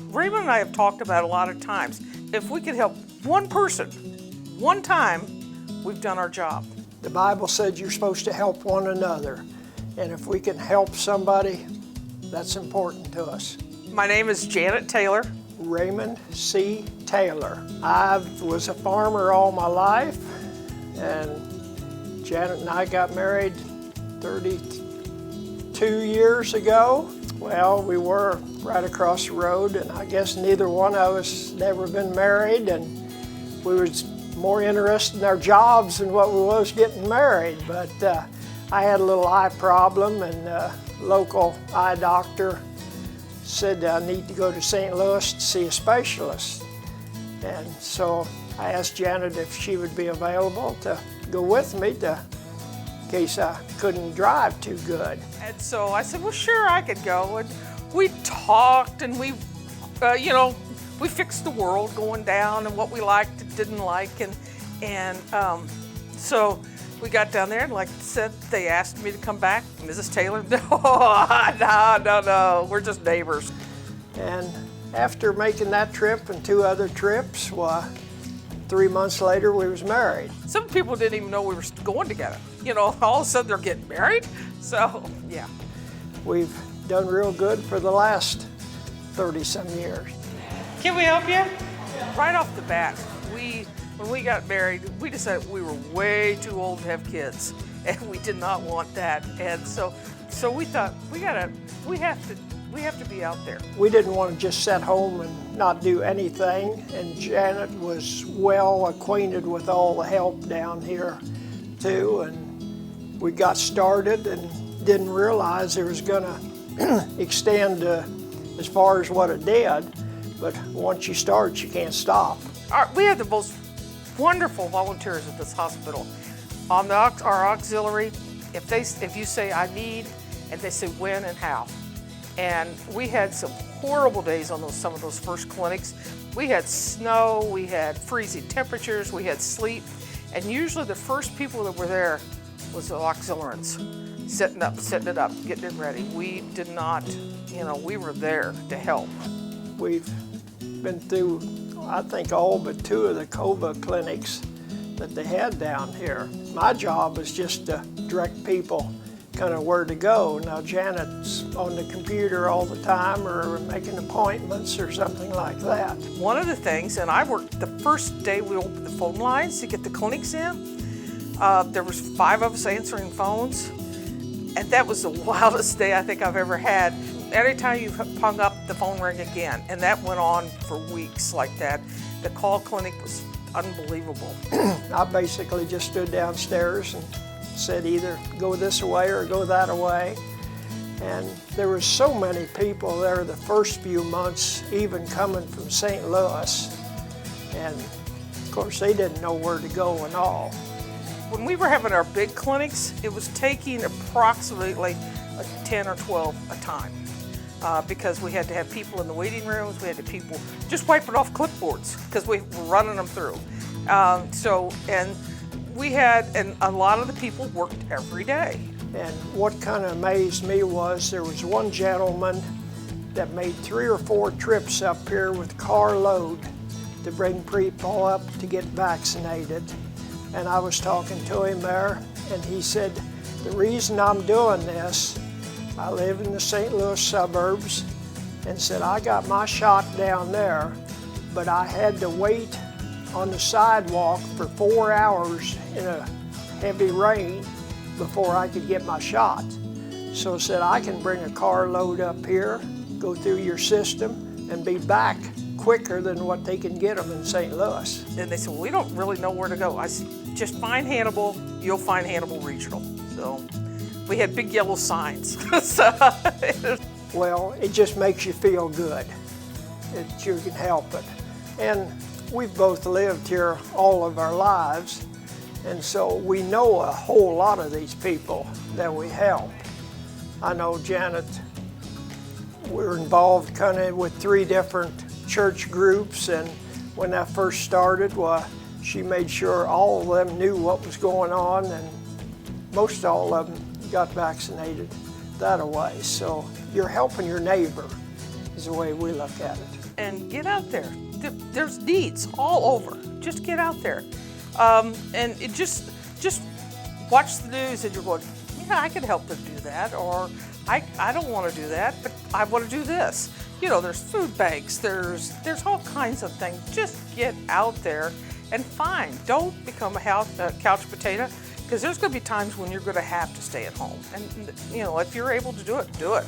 Raymond and I have talked about a lot of times, if we could help one person, one time, we've done our job. The Bible said you're supposed to help one another, and if we can help somebody, that's important to us. My name is Janet Taylor. Raymond C. Taylor. I was a farmer all my life, and Janet and I got married 32 years ago. Well, we were right across the road, and I guess neither one of us never been married, and we was more interested in our jobs than what we was getting married. But I had a little eye problem, and a local eye doctor said I need to go to St. Louis to see a specialist. And so I asked Janet if she would be available to go with me in case I couldn't drive too good. And so I said, well, sure, I could go. And we talked, and we fixed the world going down and what we liked and didn't like. And so we got down there, and like I said, they asked me to come back. Mrs. Taylor, no, we're just neighbors. And after making that trip and 2 other trips, well, 3 months later we was married. Some people didn't even know we were going together. All of a sudden they're getting married. So, yeah. We've done real good for the last 30-some years. Can we help you? Right off the bat, when we got married, we decided we were way too old to have kids, and we did not want that. And so we thought we have to be out there. We didn't want to just sit home and not do anything, and Janet was well acquainted with all the help down here too, and we got started and didn't realize it was going to extend as far as what it did, but once you start, you can't stop. We have the most wonderful volunteers at this hospital. On our auxiliary, if you say I need, and they say when and how. And we had some horrible days on some of those first clinics. We had snow, we had freezing temperatures, we had sleet, and usually the first people that were there was the auxiliaries, setting it up, getting it ready. We did not, we were there to help. We've been through, I think, all but 2 of the COVID clinics that they had down here. My job is just to direct people kind of where to go. Now Janet's on the computer all the time or making appointments or something like that. One of the things, and I worked the first day we opened the phone lines to get the clinics in, there was 5 of us answering phones, and that was the wildest day I think I've ever had. Every time you hung up, the phone rang again, and that went on for weeks like that. The call clinic was unbelievable. I basically just stood downstairs and said either go this way or go that way. And there were so many people there the first few months, even coming from St. Louis. And of course, they didn't know where to go and all. When we were having our big clinics, it was taking approximately 10 or 12 a time. Because we had to have people in the waiting rooms, we had to people just wiping off clipboards because we were running them through. And a lot of the people worked every day. And what kind of amazed me was there was one gentleman that made 3 or 4 trips up here with carload to bring people up to get vaccinated. And I was talking to him there, and he said, the reason I'm doing this, I live in the St. Louis suburbs, and said I got my shot down there, but I had to wait on the sidewalk for 4 hours in a heavy rain before I could get my shot. So I said I can bring a carload up here, go through your system, and be back quicker than what they can get them in St. Louis. And they said, well, we don't really know where to go. I said, just find Hannibal, you'll find Hannibal Regional. So we had big yellow signs. Well, it just makes you feel good that you can help it. And we've both lived here all of our lives, and so we know a whole lot of these people that we help. I know Janet, we're involved kind of with 3 different church groups, and when that first started, well, she made sure all of them knew what was going on, and most all of them got vaccinated that way. So you're helping your neighbor is the way we look at it. and get out there. There's needs all over. Just get out there. And it just watch the news and you're going, yeah, I can help them do that, or I don't want to do that, but I want to do this. You know, there's food banks, there's all kinds of things. Just get out there and find. Don't become a couch potato, because there's going to be times when you're going to have to stay at home. And, you know, if you're able to do it, do it.